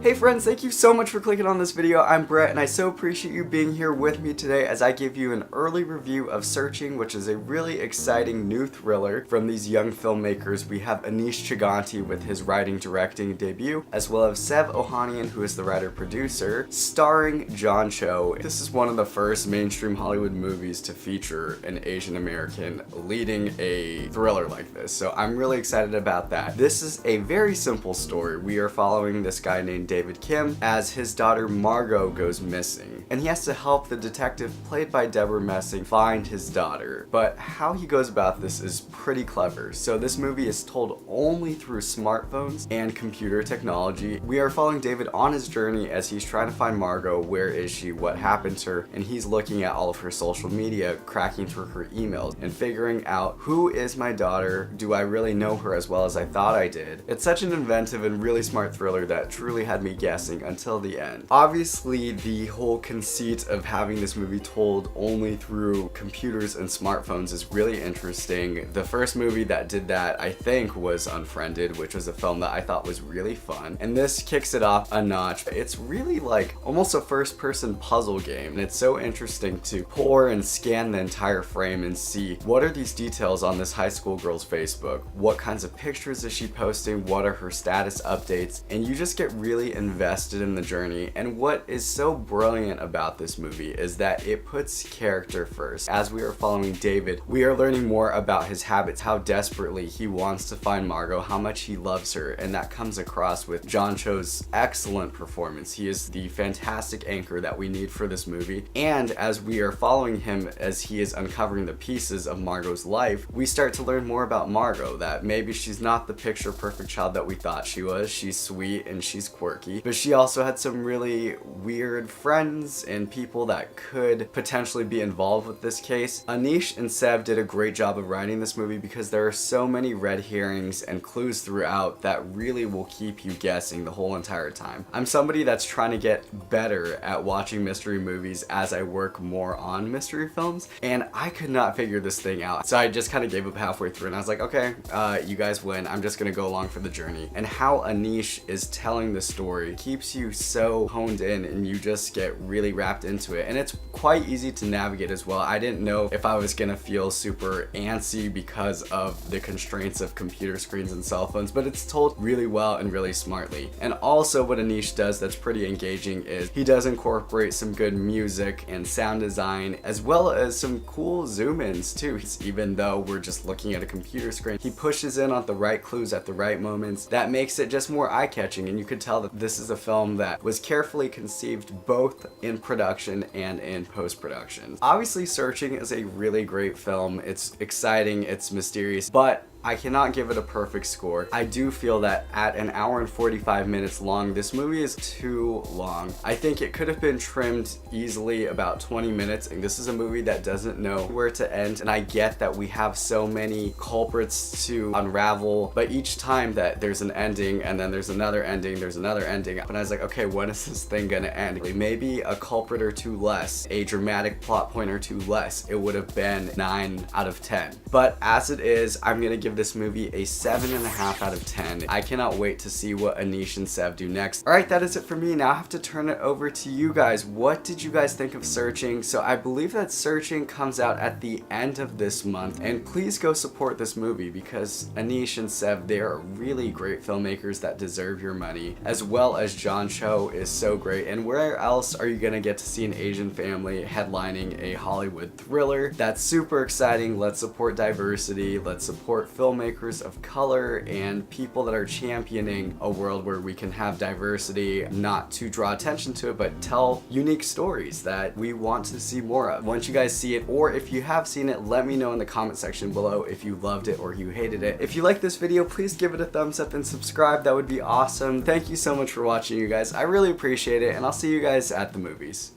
Hey friends, thank you so much for clicking on this video. I'm Brett and I so appreciate you being here with me today as I give you an early review of Searching, which is a really exciting new thriller from these young filmmakers. We have Aneesh Chaganty with his writing directing debut, as well as Ohanian, who is the writer-producer, starring John Cho. This is one of the first mainstream Hollywood movies to feature an Asian American leading a thriller like this, so I'm really excited about that. This is a very simple story. We are following this guy named David Kim as his daughter Margot goes missing, and he has to help the detective played by Deborah Messing find his daughter. But how he goes about this is pretty clever. So this movie is told only through smartphones and computer technology. We are following David on his journey as he's trying to find Margot. Where is she? What happened to her? And he's looking at all of her social media, cracking through her emails, and figuring out, who is my daughter? Do I really know her as well as I thought I did? It's such an inventive and really smart thriller that truly had me guessing until the end. Obviously, the whole conceit of having this movie told only through computers and smartphones is really interesting. The first movie that did that, I think, was Unfriended, which was a film that I thought was really fun. And this kicks it off a notch. It's really like almost a first-person puzzle game, and it's so interesting to pour and scan the entire frame and see what are these details on this high school girl's Facebook? What kinds of pictures is she posting? What are her status updates? And you just get really invested in the journey. And what is so brilliant about this movie is that it puts character first. As we are following David, we are learning more about his habits, how desperately he wants to find Margot, how much he loves her, and that comes across with John Cho's excellent performance. He is the fantastic anchor that we need for this movie. And as we are following him as he is uncovering the pieces of Margot's life, we start to learn more about Margot, that maybe she's not the picture perfect child that we thought she was. She's sweet and she's quirky, but she also had some really weird friends and people that could potentially be involved with this case. Aneesh and Sev did a great job of writing this movie because there are so many red herrings and clues throughout that really will keep you guessing the whole entire time. I'm somebody that's trying to get better at watching mystery movies as I work more on mystery films, and I could not figure this thing out. So I just kind of gave up halfway through and I was like, okay, you guys win. I'm just gonna go along for the journey. And how Aneesh is telling the story keeps you so honed in and you just get really wrapped into it. And it's quite easy to navigate as well. I didn't know if I was gonna feel super antsy because of the constraints of computer screens and cell phones, but it's told really well and really smartly. And also what Aneesh does that's pretty engaging is he does incorporate some good music and sound design, as well as some cool zoom-ins too. Even though we're just looking at a computer screen, he pushes in on the right clues at the right moments. That makes it just more eye-catching, and you could tell that this is a film that was carefully conceived both in production and in post-production. Obviously, Searching is a really great film. It's exciting, it's mysterious, but I cannot give it a perfect score. I do feel that at an hour and 45 minutes long, this movie is too long. I think it could have been trimmed easily about 20 minutes, and this is a movie that doesn't know where to end, and I get that we have so many culprits to unravel, but each time that there's an ending, and then there's another ending, and I was like, okay, when is this thing gonna end? Maybe a culprit or two less, a dramatic plot point or two less, it would have been 9 out of 10. But as it is, I'm gonna give this movie a 7.5 out of 10. I cannot wait to see what Aneesh and Sev do next. Alright, that is it for me. Now I have to turn it over to you guys. What did you guys think of Searching? So I believe that Searching comes out at the end of this month, and please go support this movie because Aneesh and Sev, they are really great filmmakers that deserve your money, as well as John Cho is so great. And where else are you gonna get to see an Asian family headlining a Hollywood thriller? That's super exciting. Let's support diversity. Let's support filmmakers of color and people that are championing a world where we can have diversity, not to draw attention to it, but tell unique stories that we want to see more of. Once you guys see it, or if you have seen it, let me know in the comment section below if you loved it or you hated it. If you like this video, please give it a thumbs up and subscribe. That would be awesome. Thank you so much for watching, you guys. I really appreciate it, and I'll see you guys at the movies.